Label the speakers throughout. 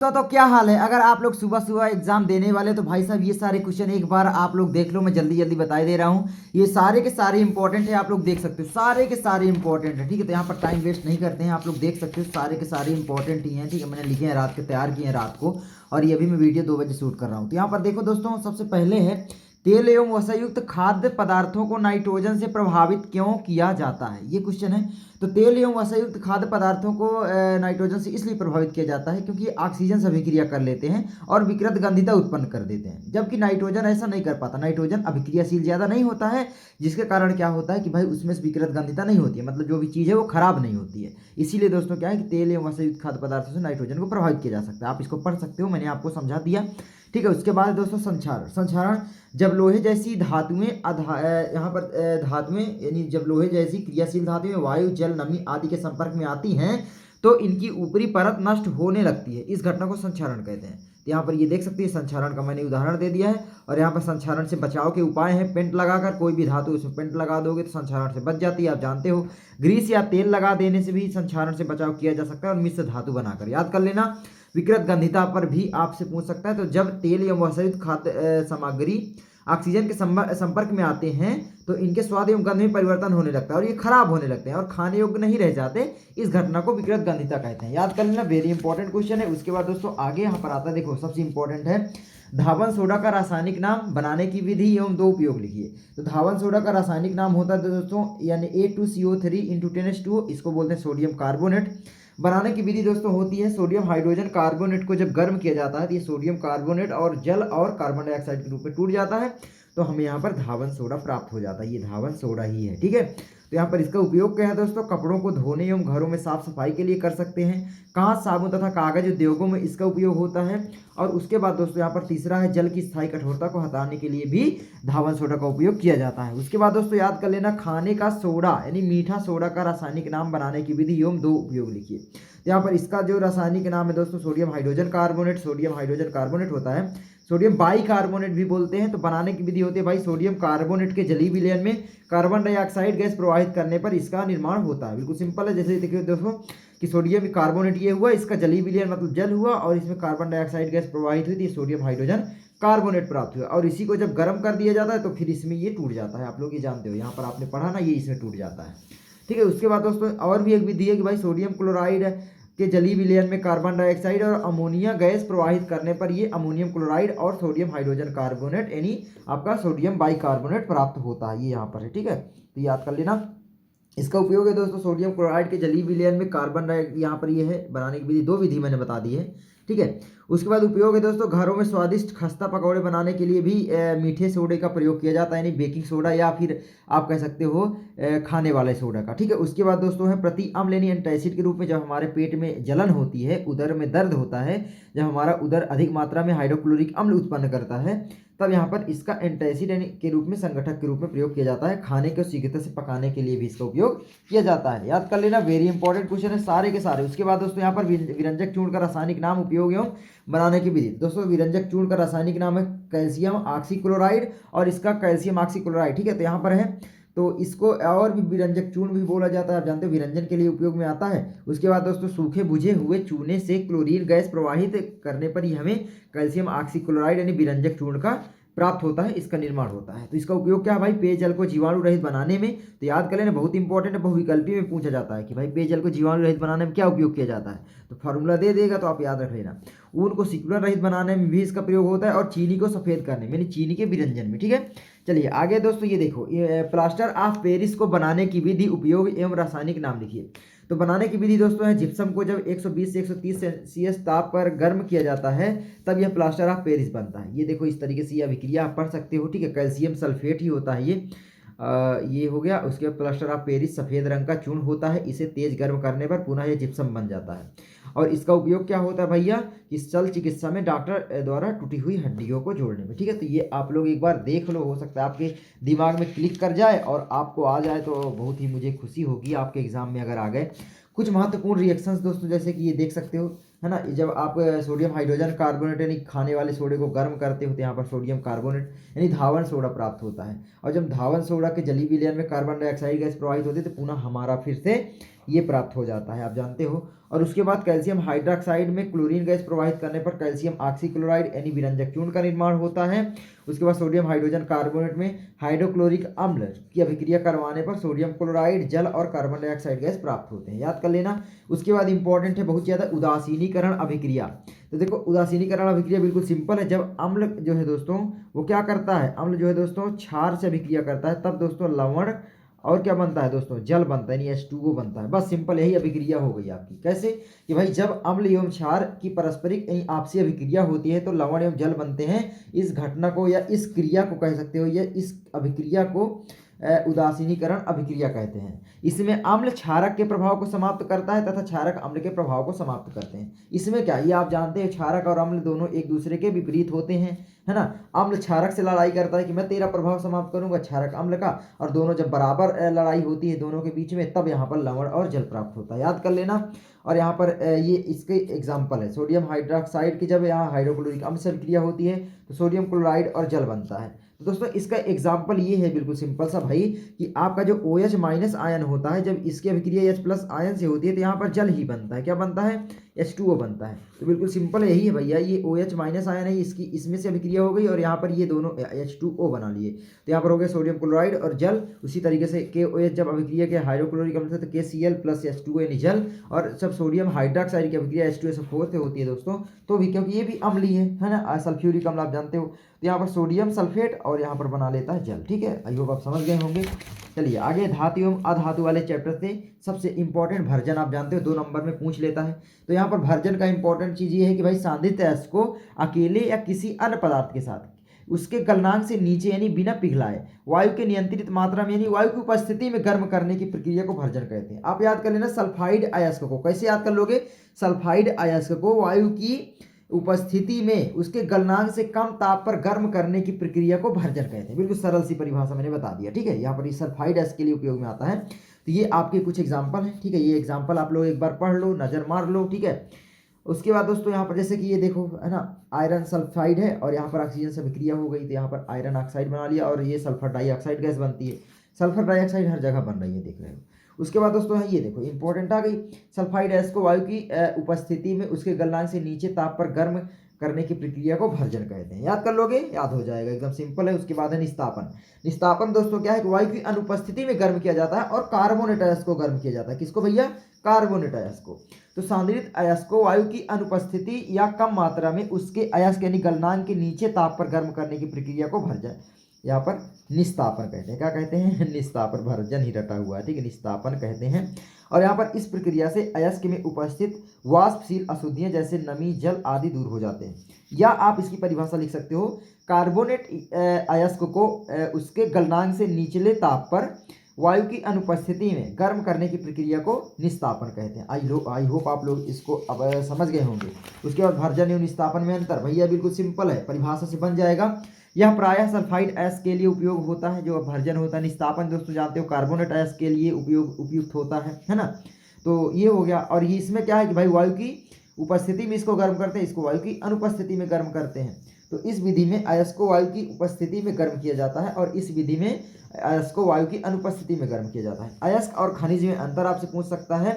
Speaker 1: तो क्या हाल है। अगर आप लोग सुबह सुबह एग्जाम देने वाले तो भाई साहब ये सारे क्वेश्चन एक बार आप लोग देख लो। मैं जल्दी जल्दी बता दे रहा हूँ। ये सारे के सारे इंपॉर्टेंट है, आप लोग देख सकते हो। सारे के सारे इंपॉर्टेंट है, ठीक है। तो यहाँ पर टाइम वेस्ट नहीं करते हैं, आप लोग देख सकते हो। सारे के सारे इंपॉर्टेंट ही हैं, ठीक है। मैंने लिखे हैं रात के, तैयार किए हैं रात को, और ये अभी मैं वीडियो 2 बजे शूट कर रहा हूँ। तो यहाँ पर देखो दोस्तों, सबसे पहले है तेल एवं वसायुक्त खाद्य पदार्थों को नाइट्रोजन से प्रभावित क्यों किया जाता है, ये क्वेश्चन है। तो तेल एवं वसायुक्त खाद्य पदार्थों को नाइट्रोजन से इसलिए प्रभावित किया जाता है क्योंकि ऑक्सीजन से अभिक्रिया कर लेते हैं और विकृत गंधिता उत्पन्न कर देते हैं, जबकि नाइट्रोजन ऐसा नहीं कर पाता। नाइट्रोजन अभिक्रियाशील ज़्यादा नहीं होता है, जिसके कारण क्या होता है कि भाई उसमें से विकृत गंधिता नहीं होती है, मतलब जो भी चीज़ है वो खराब नहीं होती है। इसीलिए दोस्तों क्या है कि तेल एवं वसायुक्त खाद्य पदार्थों से नाइट्रोजन को प्रभावित किया जा सकता है। आप इसको पढ़ सकते हो, मैंने आपको समझा दिया, ठीक है। उसके बाद दोस्तों संक्षारण। संक्षारण जब लोहे जैसी धातुएं यहाँ पर धातुएं यानी जब लोहे जैसी क्रियाशील धातुएं वायु, जल, नमी आदि के संपर्क में आती हैं तो इनकी ऊपरी परत नष्ट होने लगती है। इस घटना को संक्षारण कहते हैं। तो यहाँ पर ये देख सकते हैं, संक्षारण का मैंने उदाहरण दे दिया है। और यहाँ पर संक्षारण से बचाव के उपाय हैं। पेंट लगाकर, कोई भी धातु उसमें पेंट लगा दोगे तो संक्षारण से बच जाती है, आप जानते हो। ग्रीस या तेल लगा देने से भी संक्षारण से बचाव किया जा सकता है। और मिश्र धातु बनाकर, याद कर लेना। विकृत गंधिता पर भी आपसे पूछ सकता है। तो जब तेल या वसायुक्त खाद्य सामग्री ऑक्सीजन के संपर्क में आते हैं तो इनके स्वाद एवं गंध में परिवर्तन होने लगता है और ये खराब होने लगते हैं और खाने योग्य नहीं रह जाते। इस घटना को विकृत गंधिता कहते हैं। याद कर लेना, वेरी इंपॉर्टेंट क्वेश्चन है। उसके बाद दोस्तों आगे यहाँ पर आता है, देखो सबसे इंपॉर्टेंट है धावन सोडा का रासायनिक नाम, बनाने की विधि एवं 2 उपयोग लिखिए। तो धावन सोडा का रासायनिक नाम होता है दोस्तों यानी A2CO3 × 10H2O, इसको बोलते हैं सोडियम कार्बोनेट। बनाने की विधि दोस्तों होती है सोडियम हाइड्रोजन कार्बोनेट को जब गर्म किया जाता है तो ये सोडियम कार्बोनेट और जल और कार्बन डाइऑक्साइड के रूप में टूट जाता है, तो हमें यहाँ पर धावन सोडा प्राप्त हो जाता है। ये धावन सोडा ही है, ठीक है। तो यहाँ पर इसका उपयोग क्या है दोस्तों, कपड़ों को धोने एवं घरों में साफ सफाई के लिए कर सकते हैं। कांच, साबुन तथा कागज उद्योगों में इसका उपयोग होता है। और उसके बाद दोस्तों यहाँ पर तीसरा है जल की स्थायी कठोरता को हटाने के लिए भी धावन सोडा का उपयोग किया जाता है। उसके बाद दोस्तों याद कर लेना, खाने का सोडा यानी मीठा सोडा का रासायनिक नाम, बनाने की विधि एवं 2 उपयोग लिखिए। तो यहाँ पर इसका जो रासायनिक नाम है दोस्तों sodium hydrogen carbonate, sodium hydrogen carbonate होता है, सोडियम बाइकार्बोनेट भी बोलते हैं। तो बनाने की विधि होती है भाई, सोडियम कार्बोनेट के जलीय विलयन में कार्बन डाइऑक्साइड गैस प्रवाहित करने पर इसका निर्माण होता है। बिल्कुल सिंपल है। जैसे देखिए दोस्तों कि सोडियम कार्बोनेट ये हुआ, इसका जलीय विलयन मतलब जल हुआ और इसमें कार्बन डाइऑक्साइड गैस प्रवाहित हुई, तो सोडियम हाइड्रोजन कार्बोनेट प्राप्त हुआ। और इसी को जब गर्म कर दिया जाता है तो फिर इसमें ये टूट जाता है। आप लोग ये जानते हो, यहाँ पर आपने पढ़ा ना, ये इसमें टूट जाता है, ठीक है। उसके बाद दोस्तों और भी एक विधि है कि भाई सोडियम क्लोराइड के जलीय विलयन में कार्बन डाइऑक्साइड और अमोनिया गैस प्रवाहित करने पर ये अमोनियम क्लोराइड और सोडियम हाइड्रोजन कार्बोनेट यानी आपका सोडियम बाइकार्बोनेट प्राप्त होता है। ये यहाँ पर है, ठीक है। तो याद कर लेना, इसका उपयोग है दोस्तों सोडियम क्लोराइड के जलीय विलयन में कार्बन डाइऑक्साइड, यहाँ पर ये है बनाने की विधि, 2 विधि मैंने बता दी है, ठीक है। उसके बाद उपयोग है दोस्तों घरों में स्वादिष्ट खस्ता पकौड़े बनाने के लिए भी मीठे सोडे का प्रयोग किया जाता है, यानी बेकिंग सोडा या फिर आप कह सकते हो खाने वाले सोडा का, ठीक है। उसके बाद दोस्तों है प्रति अम्ल यानी एंटासिड के रूप में, जब हमारे पेट में जलन होती है, उदर में दर्द होता है, जब हमारा उदर अधिक मात्रा में हाइड्रोक्लोरिक अम्ल उत्पन्न करता है, तब यहाँ पर इसका एंटासिड के रूप में, संगठक के रूप में प्रयोग किया जाता है। खाने को शीघ्रता से पकाने के लिए भी इसका उपयोग किया जाता है। याद कर लेना, वेरी इंपॉर्टेंट क्वेश्चन है सारे के सारे। उसके बाद दोस्तों यहाँ पर विरंजक चूर्ण का रासायनिक नाम, उपयोग एवं बनाने की विधि। दोस्तों विरंजक चूर्ण का रासायनिक नाम है कैल्शियम ऑक्सीक्लोराइड और इसका कैल्शियम ऑक्सीक्लोराइड, ठीक है। तो यहाँ पर है, तो इसको और भी विरंजक चूर्ण भी बोला जाता है, आप जानते हो, विरंजन के लिए उपयोग में आता है। उसके बाद दोस्तों सूखे बुझे हुए चूने से क्लोरीन गैस प्रवाहित करने पर ही हमें कैल्शियम ऑक्सीक्लोराइड यानी विरंजक चूर्ण का प्राप्त होता है, इसका निर्माण होता है। तो इसका उपयोग क्या है भाई, पेयजल को जीवाणु रहित बनाने में। तो याद कर लेना, बहुत इंपॉर्टेंट है, बहुविकल्पी में पूछा जाता है कि भाई पेयजल को जीवाणु रहित बनाने में क्या उपयोग किया जाता है। तो फार्मूला दे देगा तो आप याद रख लेना। ऊन को सिकुड़न रहित बनाने में भी इसका प्रयोग होता है और चीनी को सफेद करने में, यानी चीनी के विरंजन में, ठीक है। चलिए आगे दोस्तों, ये देखो प्लास्टर ऑफ पेरिस को बनाने की विधि, उपयोग एवं रासायनिक नाम लिखिए। तो बनाने की विधि दोस्तों है, जिप्सम को जब 120 से 130 सेल्सियस ताप पर गर्म किया जाता है तब यह प्लास्टर ऑफ पेरिस बनता है। ये देखो इस तरीके से यह अभिक्रिया आप पढ़ सकते हो, ठीक है। कैल्शियम सल्फेट ही होता है ये हो गया। उसके बाद प्लास्टर ऑफ पेरिस सफ़ेद रंग का चूर्ण होता है, इसे तेज गर्म करने पर पुनः यह जिप्सम बन जाता है। और इसका उपयोग क्या होता है भैया, इस शल्य चिकित्सा में डॉक्टर द्वारा टूटी हुई हड्डियों को जोड़ने में, ठीक है। तो ये आप लोग एक बार देख लो, हो सकता है आपके दिमाग में क्लिक कर जाए और आपको आ जाए, तो बहुत ही मुझे खुशी होगी आपके एग्जाम में अगर आ गए। कुछ महत्वपूर्ण रिएक्शंस दोस्तों, जैसे कि ये देख सकते हो, है ना, जब आप सोडियम हाइड्रोजन कार्बोनेट यानी खाने वाले सोडे को गर्म करते हो तो यहाँ पर सोडियम कार्बोनेट यानी धावन सोडा प्राप्त होता है। और जब धावन सोडा के जलीय विलयन में कार्बन डाइऑक्साइड गैस प्रवाहित होती है तो पुनः हमारा फिर से ये प्राप्त हो जाता है, आप जानते हो। और उसके बाद कैल्शियम हाइड्रोक्साइड में क्लोरीन गैस प्रवाहित करने पर कैल्शियम ऑक्सीक्लोराइड यानी विरंजक चूर्ण का निर्माण होता है। उसके बाद सोडियम हाइड्रोजन कार्बोनेट में हाइड्रोक्लोरिक अम्ल की अभिक्रिया करवाने पर सोडियम क्लोराइड जल और कार्बन डाइऑक्साइड गैस प्राप्त होते हैं, याद कर लेना। उसके बाद इंपॉर्टेंट है बहुत ज़्यादा उदासीनीकरण अभिक्रिया। तो देखो उदासीनीकरण अभिक्रिया बिल्कुल सिंपल है। जब अम्ल जो है दोस्तों वो क्या करता है, अम्ल जो है दोस्तों क्षार से अभिक्रिया करता है, तब दोस्तों लवण और क्या बनता है दोस्तों, जल बनता है, यानी H2O बनता है। बस सिंपल यही अभिक्रिया हो गई आपकी। कैसे कि भाई जब अम्ल एवं क्षार की पारस्परिक यानी आपसी अभिक्रिया होती है तो लवण एवं जल बनते हैं। इस घटना को या इस क्रिया को कह सकते हो, या इस अभिक्रिया को उदासीनीकरण अभिक्रिया कहते हैं। इसमें अम्ल क्षारक के प्रभाव को समाप्त करता है तथा क्षारक अम्ल के प्रभाव को समाप्त करते हैं। इसमें क्या, ये आप जानते हैं क्षारक और अम्ल दोनों एक दूसरे के विपरीत होते हैं, है ना। अम्ल क्षारक से लड़ाई करता है कि मैं तेरा प्रभाव समाप्त करूंगा, क्षारक अम्ल का, और दोनों जब बराबर लड़ाई होती है दोनों के बीच में, तब यहाँ पर लवण और जल प्राप्त होता है, याद कर लेना। और यहाँ पर ये इसके एग्जाम्पल है, सोडियम हाइड्रोक्साइड की जब यहाँ हाइड्रोक्लोरिक अम्ल से क्रिया होती है तो सोडियम क्लोराइड और जल बनता है। तो दोस्तों इसका एग्जाम्पल ये है बिल्कुल सिंपल सा भाई, कि आपका जो OH माइनस आयन होता है जब इसकी अभिक्रिया H प्लस आयन से होती है तो यहाँ पर जल ही बनता है, क्या बनता है, H2O बनता है। तो बिल्कुल सिंपल यही है भैया, ये OH माइनस आयन है, इसकी इसमें से अभिक्रिया हो गई और यहाँ पर ये दोनों H2O बना लिए, तो यहाँ पर हो गया सोडियम क्लोराइड और जल। उसी तरीके से KOH जब अभिक्रिया के हाइड्रोक्लोरिक अम्ल से तो KCl प्लस H2O यानी जल, और जब सोडियम हाइड्रोक्साइड की अभिक्रिया H2SO4 से होती है दोस्तों, तो भी क्योंकि ये भी अम्लीय है ना, सल्फ्यूरिक अम्ल आप जानते हो, तो यहाँ पर सोडियम सल्फेट और यहाँ पर बना लेता है जल। ठीक है, आई होप आप समझ गए होंगे। चलिए आगे धातु एवं अधातु वाले चैप्टर से सबसे इंपॉर्टेंट भर्जन आप जानते हो 2 नंबर में पूछ लेता है। तो यहाँ पर भर्जन का इंपॉर्टेंट चीज़ ये है कि भाई सांद्रित अयस्क को अकेले या किसी अन्य पदार्थ के साथ उसके गलनांक से नीचे यानी बिना पिघलाए वायु के नियंत्रित मात्रा में यानी वायु की उपस्थिति में गर्म करने की प्रक्रिया को भर्जन कहते हैं। आप याद कर लेना सल्फाइड अयस्क को, कैसे याद कर लोगे, सल्फाइड अयस्क को वायु की उपस्थिति में उसके गलनांक से कम ताप पर गर्म करने की प्रक्रिया को भर्जन कहते हैं। बिल्कुल सरल सी परिभाषा मैंने बता दिया। ठीक है, यहाँ पर सल्फाइड अयस्क के लिए उपयोग में आता है। तो ये आपके कुछ एग्जाम्पल हैं। ठीक है, ये एग्जाम्पल आप लोग एक बार पढ़ लो, नज़र मार लो। ठीक है, उसके बाद दोस्तों यहाँ पर जैसे कि ये देखो है ना, आयरन सल्फाइड है और यहाँ पर ऑक्सीजन से अभिक्रिया हो गई तो यहाँ पर आयरन ऑक्साइड बना लिया और ये सल्फर डाइऑक्साइड गैस बनती है। सल्फर डाइऑक्साइड हर जगह बन रही है, देख रहे हो। उसके बाद दोस्तों ये देखो इंपॉर्टेंट आ गई, सल्फाइड अयस्क को वायु की उपस्थिति में उसके गलनांक से नीचे ताप पर गर्म करने की प्रक्रिया को भर्जन कहते हैं। याद कर लोगे, याद हो जाएगा, एकदम सिंपल है। उसके बाद है निस्तापन। निस्तापन दोस्तों क्या है कि वायु की अनुपस्थिति में गर्म किया जाता है और कार्बोनेट अयस्क को गर्म किया जाता है। किसको भैया, कार्बोनेट अयस्क को। तो सांद्रित अयस्क को वायु की अनुपस्थिति या कम मात्रा में उसके अयस्क यानी गलनांक के नीचे ताप पर गर्म करने की प्रक्रिया को भर्जन, यहाँ पर निस्तापन कहते हैं। क्या कहते हैं, निस्तापन, भर्जन ही रटा हुआ है, ठीक है, निस्तापन कहते हैं। और यहाँ पर इस प्रक्रिया से अयस्क में उपस्थित वाष्पशील अशुद्धियाँ जैसे नमी, जल आदि दूर हो जाते हैं। या आप इसकी परिभाषा लिख सकते हो, कार्बोनेट अयस्क को उसके गलनांक से निचले ताप पर वायु की अनुपस्थिति में गर्म करने की प्रक्रिया को निस्तापन कहते हैं। आई होप आप लोग इसको अब समझ गए होंगे। उसके बाद भर्जन एवं निस्तापन में अंतर, भैया बिल्कुल सिंपल है, परिभाषा से बन जाएगा। यह प्रायः सल्फाइड अयस्क के लिए उपयोग होता है जो भर्जन होता है। निस्तापन दोस्तों जानते हो कार्बोनेट अयस्क के लिए उपयुक्त होता है ना। तो ये हो गया। और ये इसमें क्या है कि भाई वायु की उपस्थिति में इसको गर्म करते हैं, इसको वायु की अनुपस्थिति में गर्म करते हैं। तो इस विधि में अयस्क को वायु की उपस्थिति में गर्म किया जाता है और इस विधि में अयस्क को वायु की अनुपस्थिति में गर्म किया जाता है। अयस्क और खनिज में अंतर आपसे पूछ सकता है।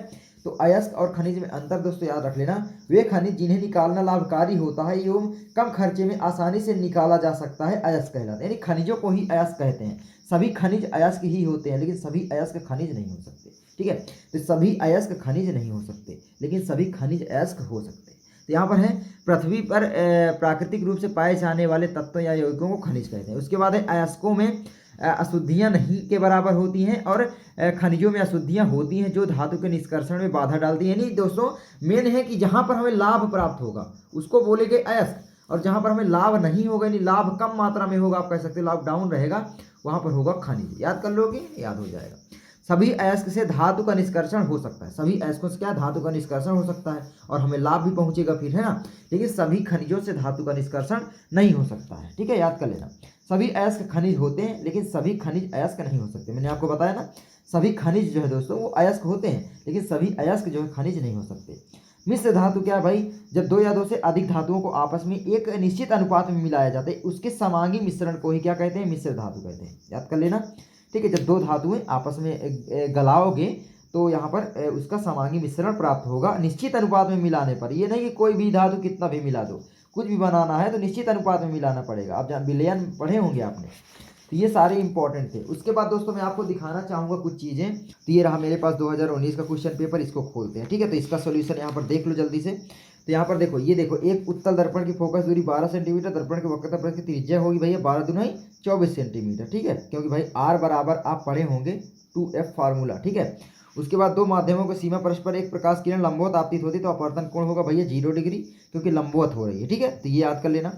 Speaker 1: तो अयस्क और खनिज में अंतर दोस्तों याद रख लेना, वे खनिज जिन्हें निकालना लाभकारी होता है एवं कम खर्चे में आसानी से निकाला जा सकता है अयस्क कहलाते हैं। यानी खनिजों को ही अयस्क कहते हैं। सभी खनिज अयस्क ही होते हैं लेकिन सभी अयस्क खनिज नहीं हो सकते। ठीक है, तो सभी अयस्क खनिज नहीं हो सकते लेकिन सभी खनिज अयस्क हो सकते हैं। तो यहाँ पर है पृथ्वी पर प्राकृतिक रूप से पाए जाने वाले तत्वों या यौगिकों को खनिज कहते हैं। उसके बाद है अयस्कों में अशुद्धियाँ नहीं के बराबर होती हैं और खनिजों में अशुद्धियाँ होती हैं जो धातु के निष्कर्षण में बाधा डालती हैं। यानी दोस्तों मेन है कि जहाँ पर हमें लाभ प्राप्त होगा उसको बोलेंगे अयस्क, और जहाँ पर हमें लाभ नहीं होगा यानी लाभ कम मात्रा में होगा, आप कह सकते हो लाभ डाउन रहेगा, वहाँ पर होगा खनिज। याद कर लोगे, याद हो जाएगा। सभी अयस्क से धातु का निष्कर्षण हो सकता है। सभी अयस्कों से क्या धातु का निष्कर्षण हो सकता है और हमें लाभ भी पहुंचेगा फिर, है ना। लेकिन सभी खनिजों से धातु का निष्कर्षण नहीं हो सकता है। ठीक है, याद कर लेना। सभी अयस्क खनिज होते हैं लेकिन सभी खनिज अयस्क नहीं हो सकते। मैंने आपको बताया ना, सभी खनिज जो है दोस्तों वो अयस्क होते हैं लेकिन सभी अयस्क जो है खनिज नहीं हो सकते। मिश्र धातु क्या है भाई, जब दो या दो से अधिक धातुओं को आपस में एक निश्चित अनुपात में मिलाया जाता है उसके समांगी मिश्रण को ही क्या कहते हैं, मिश्र धातु कहते हैं। याद कर लेना। ठीक है, जब दो धातुएं आपस में गलाओगे तो यहाँ पर उसका समांगी मिश्रण प्राप्त होगा निश्चित अनुपात में मिलाने पर। ये नहीं कि कोई भी धातु कितना भी मिला दो, कुछ भी बनाना है तो निश्चित अनुपात में मिलाना पड़ेगा। आप जहाँ विलयन पढ़े होंगे आपने, तो ये सारे इंपॉर्टेंट थे। उसके बाद दोस्तों मैं आपको दिखाना चाहूँगा कुछ चीज़ें। तो ये रहा मेरे पास 2019 का क्वेश्चन पेपर, इसको खोलते हैं, ठीक है। तो इसका सोल्यूशन यहाँ पर देख लो जल्दी से। तो यहाँ पर देखो, ये देखो, एक उत्तल दर्पण की फोकस दूरी 12 सेंटीमीटर, दर्पण के वक्रता पृष्ठ की त्रिज्या होगी भैया 12 दूनी 24 सेंटीमीटर, ठीक है। क्योंकि भाई आर बराबर आप पढ़े होंगे 2F फार्मूला, ठीक है। उसके बाद दो माध्यमों को सीमा परस्पर एक प्रकाश किरण लंबवत आपतित होती तो अपवर्तन कोण होगा भैया 0 डिग्री, क्योंकि लंबवत हो रही है, ठीक है। तो ये याद कर लेना।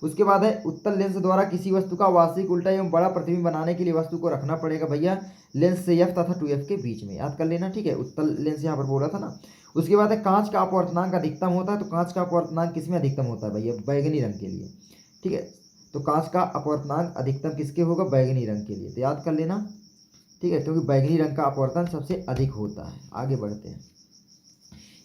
Speaker 1: उसके बाद है उत्तल लेंस द्वारा किसी वस्तु का वास्तविक उल्टा एवं बड़ा प्रतिबिंब बनाने के लिए वस्तु को रखना पड़ेगा भैया लेंस से F तथा 2F के बीच में, याद कर लेना, ठीक है। उत्तल लेंस यहाँ पर बोला था ना। उसके बाद है कांच का अपवर्तनांक अधिकतम होता है, तो कांच का अपवर्तनांक किसमें अधिकतम होता है भैया? बैगनी रंग के लिए, ठीक है। तो कांच का अपवर्तनांक अधिकतम किसके होगा? बैगनी रंग के लिए, तो याद कर लेना, ठीक है, क्योंकि बैगनी रंग का अपवर्तन सबसे अधिक होता है। आगे बढ़ते हैं।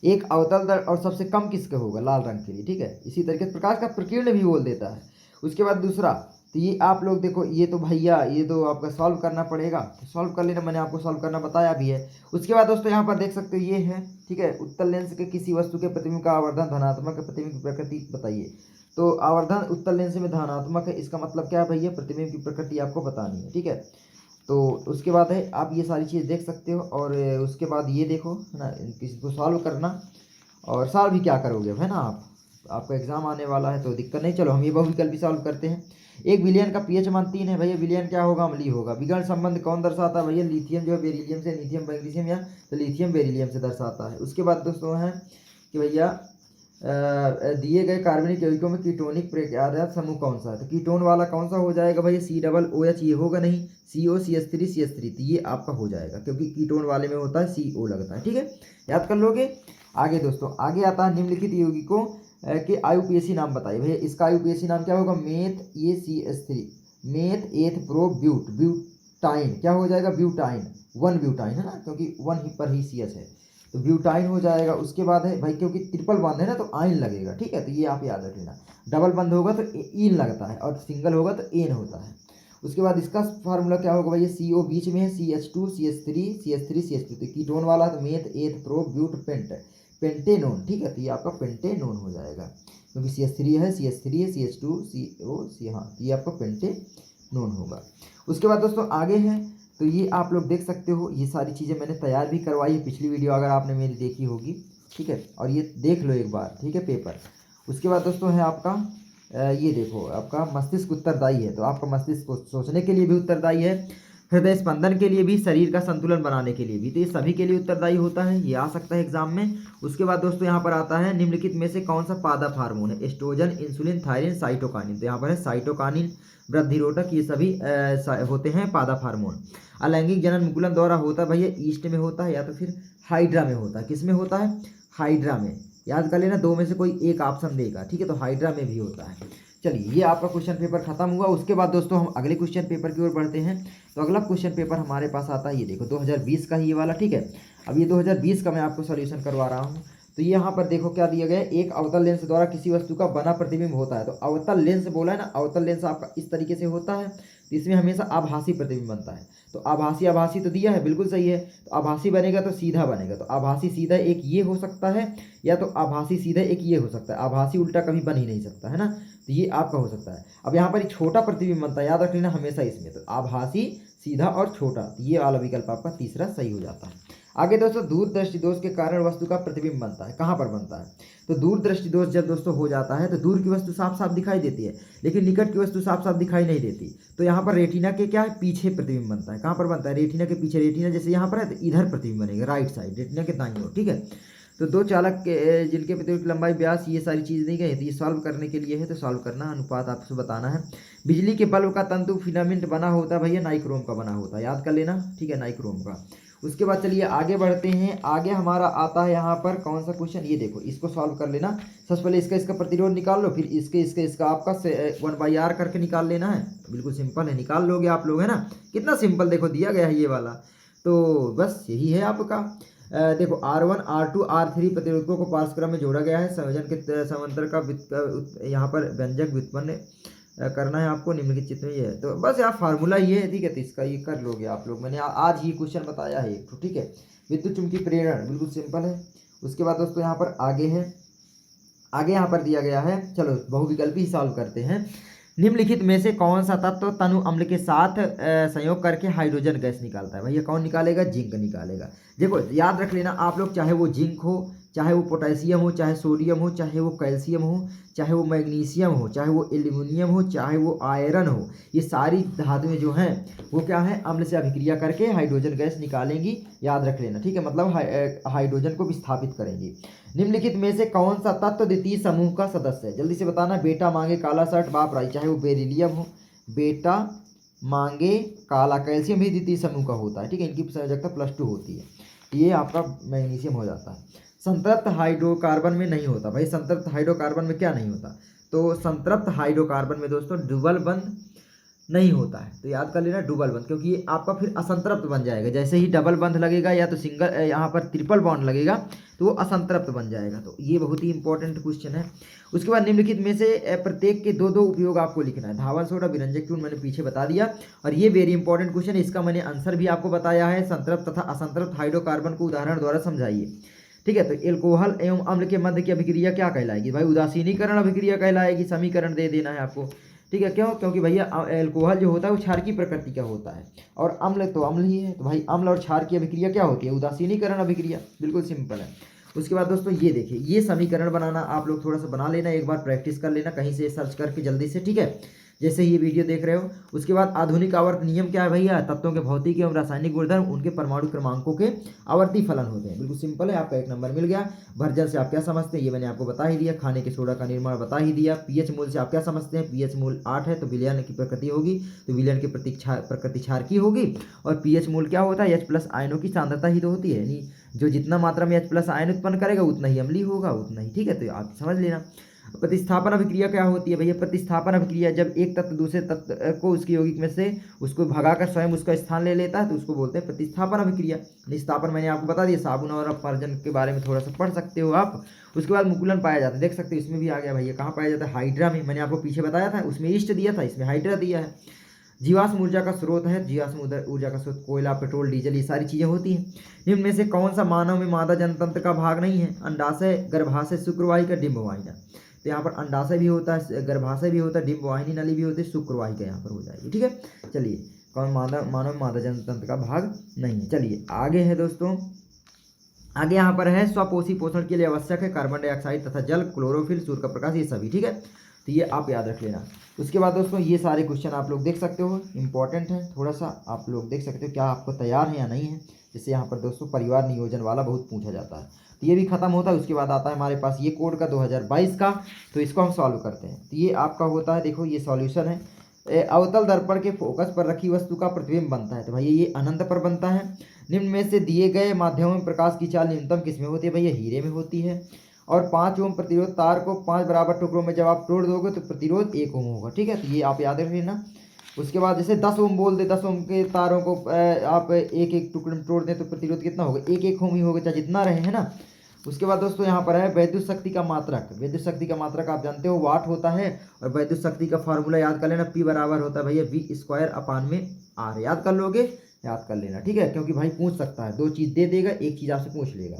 Speaker 1: एक अवतल दर और सबसे कम किसका होगा? लाल रंग के लिए, ठीक है। इसी तरीके से प्रकाश का प्रकीर्ण भी बोल देता है। उसके बाद दूसरा, तो ये आप लोग देखो, ये तो भैया ये तो आपका सॉल्व करना पड़ेगा, तो सॉल्व कर लेना, मैंने आपको सॉल्व करना बताया भी है। उसके बाद दोस्तों यहाँ पर देख सकते हो ये है, ठीक है, उत्तल लेंस के किसी वस्तु के प्रतिबिंब का आवर्धन धनात्मक प्रतिबिंब की प्रकृति बताइए। तो आवर्धन उत्तल लेंस में धनात्मक है, इसका मतलब क्या है भैया? प्रतिबिंब की प्रकृति आपको बतानी है, ठीक है। तो उसके बाद है आप ये सारी चीज़ देख सकते हो। और उसके बाद ये देखो, है ना, किसी को सॉल्व करना, और सॉल्व भी क्या करोगे, है ना, आपका एग्जाम आने वाला है तो दिक्कत नहीं। चलो हम ये बहुविकल्पी सॉल्व करते हैं। एक विलयन का पीएच मान 3 है भैया, विलयन क्या होगा? अम्लीय होगा। विकर्ण संबंध कौन दर्शाता है भैया? लिथियम जो है बेरिलियम से, लिथियम मैग्नीशियम, या तो लिथियम बेरिलियम से दर्शाता है। उसके बाद दोस्तों है कि भैया दिए गए कार्बनिक यौगिकों में कीटोनिक प्रकार्यक समूह कौन सा है? तो कीटोन वाला कौन सा हो जाएगा भैया? COOH, ये होगा नहीं, COCH3 तो ये आपका हो जाएगा, क्योंकि कीटोन वाले में होता है CO लगता है, ठीक है, याद कर लोगे। आगे दोस्तों, आगे आता है निम्नलिखित यौगिकों के IUPAC नाम बताइए भैया। इसका IUPAC नाम क्या होगा? Meth ACH3, meth eth pro but, butyne क्या हो जाएगा? ब्यूटाइन, 1 ब्यूटाइन, है ना, क्योंकि 1 ही पर ही CH है, तो ब्यूटाइन हो जाएगा। उसके बाद है भाई, क्योंकि ट्रिपल बंद है ना तो आइन लगेगा, ठीक है, तो ये आप याद रख लेना। डबल बंद होगा तो इन लगता है, और सिंगल होगा तो एन होता है। उसके बाद इसका फार्मूला क्या होगा भैया? CO बीच में है, CH2 CH3 CH3 CH2, तो कीटोन वाला तो मेथ एथ प्रो ब्यूट पेंटेनोन, ठीक है, तो ये आपका पेंटेनोन हो जाएगा, क्योंकि CH3 है, CH3 है, CH2 CO C, हाँ, ये आपका पेंटेनोन होगा। उसके बाद दोस्तों आगे है, तो ये आप लोग देख सकते हो, ये सारी चीज़ें मैंने तैयार भी करवाई है, पिछली वीडियो अगर आपने मेरी देखी होगी, ठीक है, और ये देख लो एक बार, ठीक है, पेपर। उसके बाद दोस्तों है आपका ये देखो, आपका मस्तिष्क उत्तरदायी है, तो आपका मस्तिष्क को सोचने के लिए भी उत्तरदायी है, हृदय स्पंदन के लिए भी, शरीर का संतुलन बनाने के लिए भी, तो ये सभी के लिए उत्तरदायी होता है, ये आ सकता है एग्जाम में। उसके बाद दोस्तों यहाँ पर आता है निम्नलिखित में से कौन सा पादप हार्मोन है? एस्ट्रोजन, इंसुलिन, थायरिन, साइटोकानिन, तो यहाँ पर है साइटोकानिन, वृद्धिरोधक, ये सभी होते हैं पादप हार्मोन। अलैंगिक जनन मुकुलन द्वारा होता है भैया, ईस्ट में होता है या तो फिर हाइड्रा में होता है। किस में होता है? हाइड्रा में, याद कर लेना, दो में से कोई एक ऑप्शन देगा, ठीक है, तो हाइड्रा में भी होता है। चलिए, ये आपका क्वेश्चन पेपर खत्म हुआ। उसके बाद दोस्तों हम अगले क्वेश्चन पेपर की ओर बढ़ते हैं। तो अगला क्वेश्चन पेपर हमारे पास आता है, ये देखो 2020 का ही ये वाला, ठीक है। अब ये 2020 का मैं आपको सॉल्यूशन करवा रहा हूँ। तो ये यहाँ पर देखो क्या दिया गया है, एक अवतल लेंस द्वारा किसी वस्तु का बना प्रतिबिंब होता है। तो अवतल लेंस बोला है ना, अवतल लेंस आपका इस तरीके से होता है, तो इसमें हमेशा आभासी प्रतिबिंब बनता है। तो आभासी आभासी तो दिया है, बिल्कुल सही है, तो आभासी बनेगा तो सीधा बनेगा, तो आभासी सीधा एक ये हो सकता है, या तो आभासी सीधा एक ये हो सकता है, आभासी उल्टा कभी बन ही नहीं सकता, है ना, तो ये आपका हो सकता है। अब यहाँ पर छोटा प्रतिबिंब बनता है, याद रख लेना हमेशा इसमें, तो आभासी, सीधा और छोटा, तो ये वाला विकल्प आपका तीसरा सही हो जाता है। आगे दोस्तों, दूरदृष्टि दोष के कारण वस्तु का प्रतिबिंब बनता है, कहाँ पर बनता है? तो दूरदृष्टि दोष जब दोस्तों हो जाता है तो दूर की वस्तु साफ साफ दिखाई देती है, लेकिन निकट की वस्तु साफ साफ दिखाई नहीं देती। तो यहाँ पर रेटिना के क्या है? पीछे प्रतिबिंब बनता है। कहाँ पर बनता है? रेटिना के पीछे। रेटिना जैसे यहाँ पर है तो इधर प्रतिबिंब बनेगा, राइट साइड, रेटिना के दाईं ओर, ठीक है। तो दो चालक के जिनके प्रतिबिंब की लंबाई, व्यास, ये सारी चीज़ दी गई है, तो ये सॉल्व करने के लिए है, तो सॉल्व करना, अनुपात आपसे बताना है। बिजली के बल्ब का तंतु फिलामेंट बना होता है भैया, नाइक्रोम का बना होता है, याद कर लेना, ठीक है, नाइक्रोम का। उसके बाद चलिए आगे बढ़ते हैं। आगे हमारा आता है यहाँ पर कौन सा क्वेश्चन, ये देखो, इसको सॉल्व कर लेना। सबसे पहले इसका प्रतिरोध निकाल लो, फिर इसका आपका 1/r करके निकाल लेना है। बिल्कुल सिंपल है, निकाल लोगे आप लोग, है ना, कितना सिंपल, देखो दिया गया है ये वाला। तो बस यही है आपका। देखो R1 R2 R3 प्रतिरोधकों को पारस्परिक में जोड़ा गया है, संयोजन के समांतर का यहाँ पर व्यंजक व्युत्पन्न करना है आपको निम्नलिखित चित्र में ये है, तो बस यार फार्मूला ये है, ठीक है। तो इसका ये कर लोगे आप लोग, मैंने आज ही क्वेश्चन बताया है एक, ठीक है। विद्युत चुम्बकीय प्रेरण बिल्कुल सिंपल है। उसके बाद दोस्तों यहाँ पर आगे है, आगे यहाँ पर दिया गया है, चलो बहुविकल्पी ही सॉल्व करते हैं। निम्नलिखित में से कौन सा तत्व तनु अम्ल के साथ संयोग करके हाइड्रोजन गैस निकालता है? भैया कौन निकालेगा? जिंक निकालेगा। देखो याद रख लेना आप लोग, चाहे वो जिंक हो, चाहे वो पोटेशियम हो, चाहे सोडियम हो, चाहे वो कैल्शियम हो, चाहे वो मैग्नीशियम हो, चाहे वो एल्यूमिनियम हो, चाहे वो आयरन हो, ये सारी धातुएं जो हैं वो क्या है, अम्ल से अभिक्रिया करके हाइड्रोजन गैस निकालेंगी, याद रख लेना, ठीक है। मतलब हाइड्रोजन को विस्थापित करेंगी। निम्नलिखित में से कौन सा तत्व द्वितीय समूह का सदस्य है? जल्दी से बताना। बेटा मांगे काला शर्ट बाप राई, चाहे वो बेरिलियम हो, बेटा मांगे काला, कैल्शियम भी द्वितीय समूह का होता है, ठीक है। इनकी संयोजकता +2 होती है। ये आपका मैग्नीशियम हो जाता है। संतृप्त हाइड्रोकार्बन में नहीं होता। भाई संतृप्त हाइड्रोकार्बन में क्या नहीं होता? तो संतृप्त हाइड्रोकार्बन में दोस्तों डबल बंध नहीं होता है, तो याद कर लेना डबल बंध, क्योंकि ये आपका फिर असंतृप्त बन जाएगा। जैसे ही डबल बंध लगेगा या तो सिंगल, यहाँ पर ट्रिपल बॉन्ड लगेगा तो वो असंतृप्त बन जाएगा। तो ये बहुत ही इंपॉर्टेंट क्वेश्चन है। उसके बाद निम्नलिखित में से प्रत्येक के दो उपयोग आपको लिखना है। धावन सोडा, विरंजक चूर्ण मैंने पीछे बता दिया, और ये वेरी इंपॉर्टेंट क्वेश्चन है, इसका मैंने आंसर भी आपको बताया है। संतृप्त तथा असंतृप्त हाइड्रोकार्बन को उदाहरण द्वारा समझाइए, ठीक है। तो एल्कोहल एवं अम्ल के मध्य की अभिक्रिया क्या कहलाएगी? भाई उदासीनीकरण अभिक्रिया कहलाएगी। समीकरण दे देना है आपको, ठीक है। क्यों? क्योंकि भैया एल्कोहल जो होता है वो क्षार की प्रकृति का होता है, और अम्ल तो अम्ल ही है। तो भाई अम्ल और क्षार की अभिक्रिया क्या होती है? उदासीनीकरण अभिक्रिया। बिल्कुल सिंपल है। उसके बाद दोस्तों ये देखिए, ये समीकरण बनाना आप लोग थोड़ा सा बना लेना, एक बार प्रैक्टिस कर लेना कहीं से सर्च करके जल्दी से, ठीक है, जैसे ये वीडियो देख रहे हो। उसके बाद आधुनिक आवर्त नियम क्या है भैया? तत्वों के भौतिक एवं रासायनिक गुणधर्म उनके परमाणु क्रमांकों के आवर्ती फलन होते हैं। बिल्कुल सिंपल है, आपका 1 नंबर मिल गया। भरजल से आप क्या समझते हैं ये मैंने आपको बता ही दिया। खाने के सोडा का निर्माण बता ही दिया। पीएच मूल से आप क्या समझते हैं? पीएच मूल 8 है तो विलयन की प्रकृति होगी, तो विलयन की प्रकृति क्षार की होगी। और पीएच मूल क्या होता है? H+ आयनों की सांद्रता ही तो होती है, यानी जो जितना मात्रा में H+ आयन उत्पन्न करेगा उतना ही अम्लीय होगा, उतना ही, ठीक है। तो आप समझ लेना। प्रतिस्थापन अभिक्रिया क्या होती है भैया? प्रतिस्थापन अभिक्रिया जब एक तत्व दूसरे तत्व को उसकी यौगिक में से उसको भगाकर स्वयं उसका स्थान ले लेता है तो उसको बोलते हैं प्रतिस्थापन अभिक्रिया। निस्तापन मैंने आपको बता दिया, साबुन और अपवर्जन के बारे में थोड़ा सा पढ़ सकते हो आप। उसके बाद मुकुलन पाया जाता है, देख सकते हो इसमें भी आ गया भैया। कहाँ पाया जाता है? हाइड्रा में। मैंने आपको पीछे बताया था, उसमें ईस्ट दिया था, इसमें हाइड्रा दिया है। जीवाश्म ऊर्जा का स्रोत है, जीवाश्म ऊर्जा का स्रोत कोयला, पेट्रोल, डीजल, ये सारी चीजें होती हैं। निम्न में से कौन सा मानव में मादा जनतंत्र का भाग नहीं है? अंडाशय, गर्भाशय, शुक्रवाहिका, डिंबवाहिका। तो यहाँ पर अंडाशय भी होता है, गर्भाशय भी होता है, डिंबवाहिनी नली भी होती है, शुक्रवाहिका यहाँ पर हो जाएगी, ठीक है। चलिए, कौन मानव में मादा जनतंत्र का भाग नहीं है। चलिए आगे है दोस्तों, आगे यहाँ पर है स्वपोषी पोषण के लिए आवश्यक है कार्बन डाइऑक्साइड तथा जल, क्लोरोफिल, सूर्य का प्रकाश, ये सभी, ठीक है। तो ये आप याद रख लेना। उसके बाद दोस्तों ये सारे क्वेश्चन आप लोग देख सकते हो, इंपॉर्टेंट है, थोड़ा सा आप लोग देख सकते हो क्या आपको तैयार है या नहीं है। जैसे यहाँ पर दोस्तों परिवार नियोजन वाला बहुत पूछा जाता है, तो ये भी खत्म होता है। उसके बाद आता है हमारे पास ये कोड का 2022 का, तो इसको हम सॉल्व करते हैं। तो ये आपका होता है, देखो ये सॉल्यूशन है। अवतल दर्पण के फोकस पर रखी वस्तु का प्रतिबिंब बनता है, तो भैया ये अनंत पर बनता है। निम्न में से दिए गए माध्यमों में प्रकाश की चाल न्यूनतम किसमें होती है? भैया हीरे में होती है। और 5 ओम प्रतिरोध तार को 5 बराबर टुकड़ों में जब आप तोड़ दोगे तो प्रतिरोध 1 ओम होगा, ठीक है। तो ये आप याद रख लेना। उसके बाद जैसे 10 ओम बोल दे, 10 ओम के तारों को आप एक एक टुकड़े में तोड़ दें तो प्रतिरोध कितना होगा? 1 ओम ही होगा, चाहे जितना रहे, है ना। उसके बाद दोस्तों यहाँ पर है वैद्युत शक्ति का मात्रक। वैद्युत शक्ति का मात्रक आप जानते हो वाट होता है, और वैद्युत शक्ति का फार्मूला याद कर लेना, P बराबर होता है भैया V²/R। याद कर लोगे? याद कर लेना, ठीक है, क्योंकि भाई पूछ सकता है, 2 चीज़ दे देगा, एक चीज़ आपसे पूछ लेगा।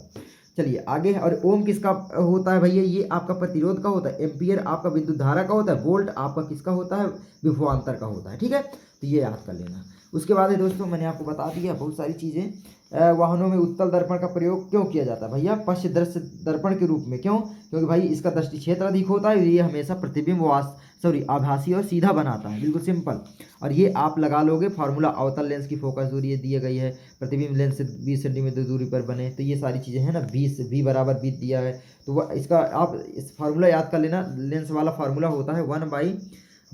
Speaker 1: चलिए आगे है। और ओम किसका होता है भैया? ये आपका प्रतिरोध का होता है। एम्पियर आपका विद्युत धारा का होता है। वोल्ट आपका किसका होता है? विभवांतर का होता है, ठीक है। तो ये याद कर लेना। उसके बाद है दोस्तों, मैंने आपको बता दिया बहुत सारी चीज़ें। वाहनों में उत्तल दर्पण का प्रयोग क्यों किया जाता है भैया? पश्च दृश्य दर्पण के रूप में। क्यों? क्योंकि भाई इसका दृष्टि क्षेत्र अधिक होता है, ये हमेशा प्रतिबिंब आभासी और सीधा बनाता है। बिल्कुल सिंपल। और ये आप लगा लोगे फार्मूला। अवतल लेंस की फोकस दूरी दी गई है, प्रतिबिंब लेंस से 20 सेंटीमीटर दूरी पर बने, तो ये सारी चीज़ें हैं ना। 20 V बराबर 20 दिया है, तो वह इसका आप इस फार्मूला याद कर लेना। लेंस वाला फार्मूला होता है 1/V -